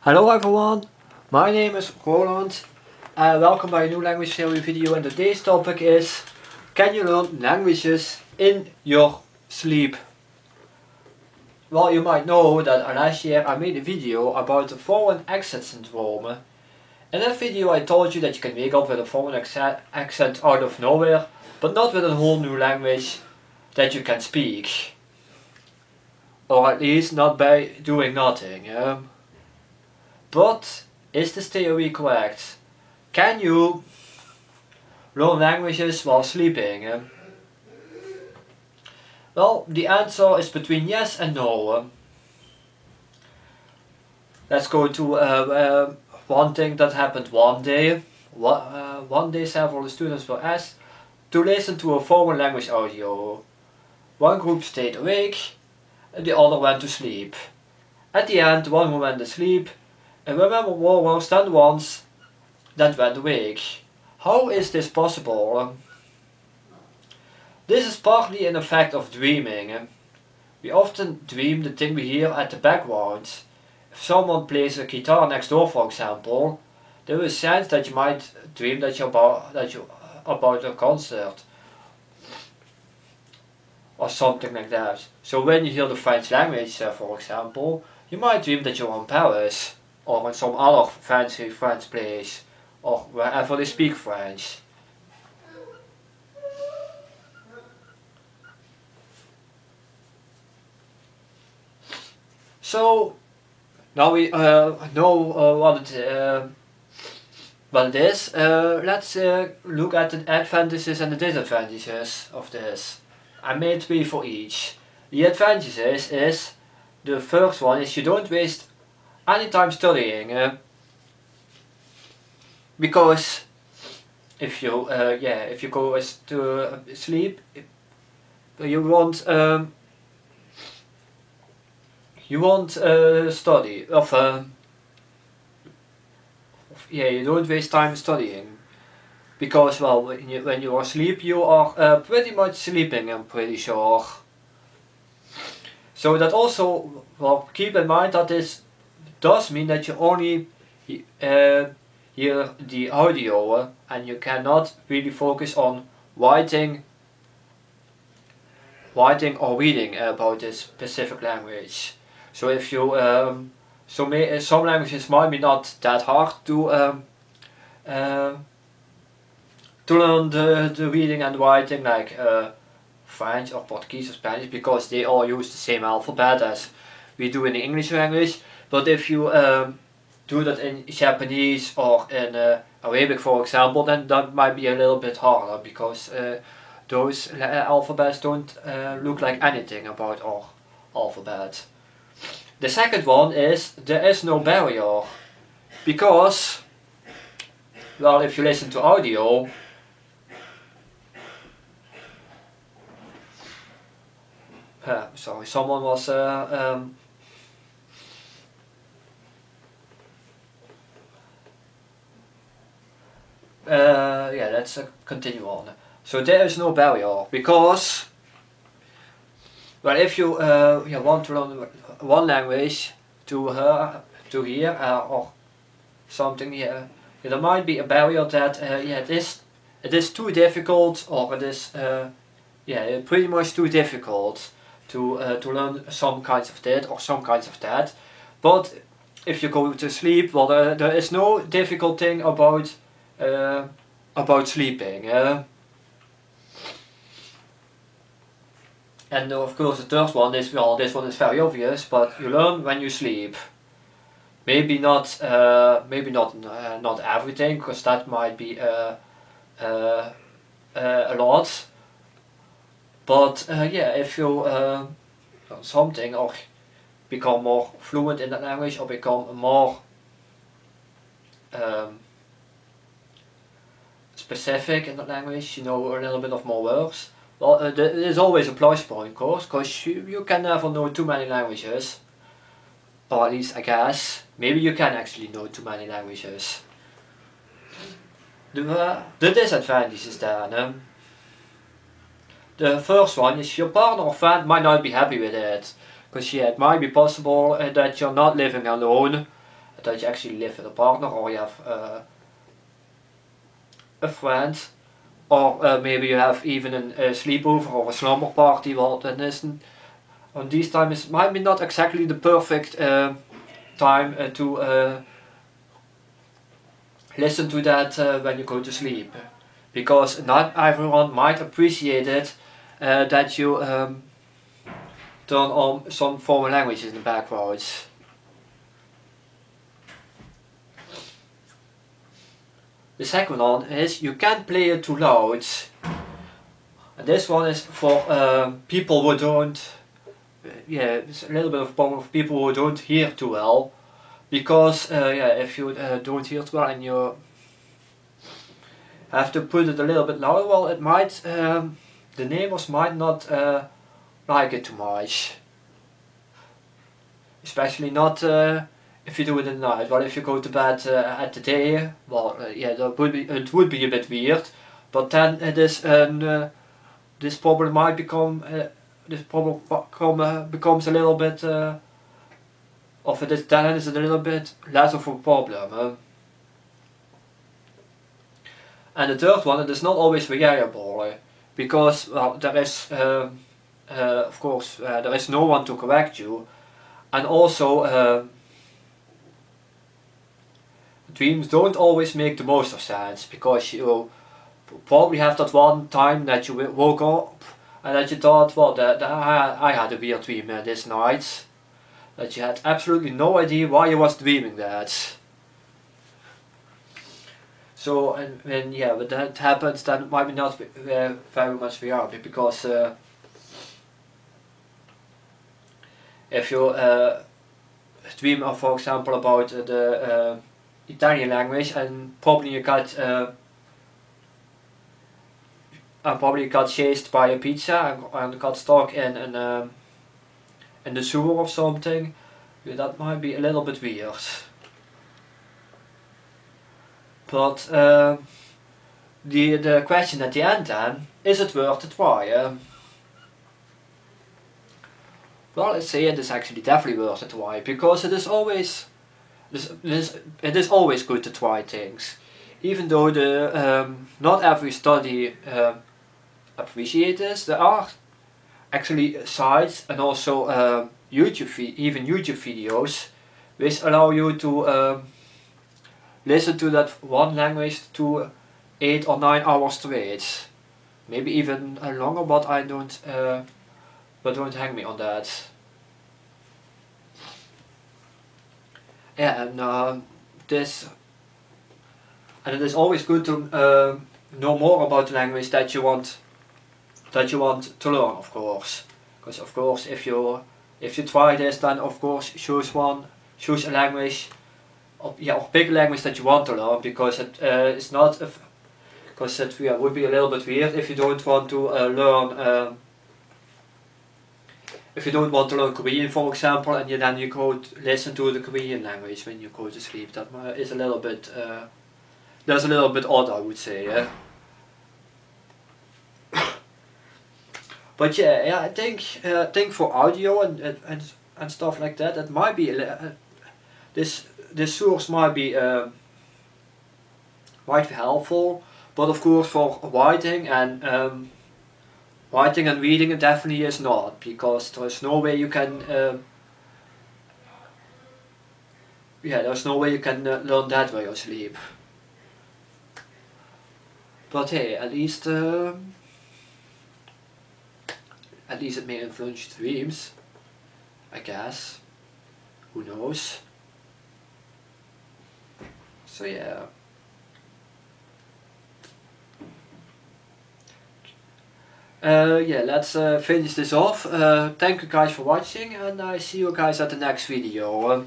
Hello everyone, my name is Roland and welcome by a new language theory video, and today's topic is: can you learn languages in your sleep? Well, you might know that last year I made a video about the foreign accent syndrome. In that video I told you that you can wake up with a foreign accent out of nowhere, but not with a whole new language that you can speak. Or at least not by doing nothing. But is this theory correct? Can you learn languages while sleeping? Well, the answer is between yes and no. Let's go to one thing that happened one day. One day several students were asked to listen to a foreign language audio. One group stayed awake and the other went to sleep. At the end, one who went to sleep and remember more words than once that went awake. How is this possible? This is partly an effect of dreaming. We often dream the thing we hear at the background. If someone plays a guitar next door, for example, there is a chance that you might dream that you're about a concert or something like that. So when you hear the French language, for example, you might dream that you're in Paris or in some other fancy French place, or wherever they speak French. So now we know what it is. Let's look at the advantages and the disadvantages of this. I made 3 for each. The advantages is, the first one is you don't waste any time studying, because if you go to sleep, you won't study. You don't waste time studying, because well, when you are asleep you are pretty much sleeping, I'm pretty sure. So that also, well, keep in mind that this does mean that you only hear the audio and you cannot really focus on writing or reading about this specific language. So if you some languages might be not that hard to learn the reading and writing, like French or Portuguese or Spanish, because they all use the same alphabet as we do in the English language. But if you do that in Japanese or in Arabic, for example, then that might be a little bit harder, because those alphabets don't look like anything about our alphabet. The second one is there is no barrier, because, well, if you listen to audio, sorry, someone was yeah, let's continue on. So there is no barrier, because, well, if you want to learn one language to hear or something, there might be a barrier that it is too difficult, or it is pretty much too difficult to learn some kinds of that or some kinds of that. But if you go to sleep, well, there is no difficult thing about sleeping. And of course the third one is, well, this one is very obvious, but you learn when you sleep. Maybe not not everything, because that might be a lot. But if you learn something, or become more fluent in that language, or become more specific in that language, you know a little bit of more words, well, there's always a plus point, of course, because you can never know too many languages. Or at least, I guess, maybe you can actually know too many languages. The disadvantages then. The first one is your partner or friend might not be happy with it, because it might be possible that you're not living alone that you actually live with a partner, or you have a friend, or maybe you have even a sleepover or a slumber party. Well, then isn't on these times might be not exactly the perfect time to listen to that when you go to sleep, because not everyone might appreciate it that you turn on some foreign languages in the background. The second one is you can't play it too loud. And this one is for people who don't, yeah, it's a little bit of a problem for people who don't hear too well. Because yeah, if you don't hear too well and you have to put it a little bit louder, well, it might, the neighbors might not like it too much. Especially not if you do it at night. Well, if you go to bed at the day, well, yeah, it would be a bit weird. But then it is this problem might become becomes a little bit of it is then is a little bit less of a problem. And the third one, it is not always reliable because well, there is of course there is no one to correct you, and also dreams don't always make the most of sense, because you probably have that one time that you woke up and that you thought, well, I had a weird dream this night, that you had absolutely no idea why you was dreaming that. So, and when yeah, when that happens, then it might be not very much reality, because if you dream of, for example, about the Italian language, and probably you got chased by a pizza and got stuck in the sewer or something, yeah, that might be a little bit weird. But the question at the end then, is it worth a try? Well, let's say it is actually definitely worth a try, because it is always good to try things, even though not every study appreciates this. There are actually sites and also YouTube videos which allow you to listen to that one language to 8 or 9 hours straight, maybe even longer, but don't hang me on that. Yeah, and it is always good to know more about the language that you want to learn, of course. Because of course, if you try this, then of course choose a language, or pick a language that you want to learn, because it is not because it would be a little bit weird if you don't want to learn. If you don't want to learn Korean, for example, and then you go listen to the Korean language when you go to sleep, that is a little bit that's a little bit odd, I would say. Yeah. But yeah, I think for audio and stuff like that, it might be this source might be helpful. But of course, for writing and reading, it definitely is not, because there's no way you can learn that while you sleep. But hey, at least it may influence your dreams, I guess. Who knows? So yeah. Yeah, let's finish this off. Thank you guys for watching, and I see you guys at the next video.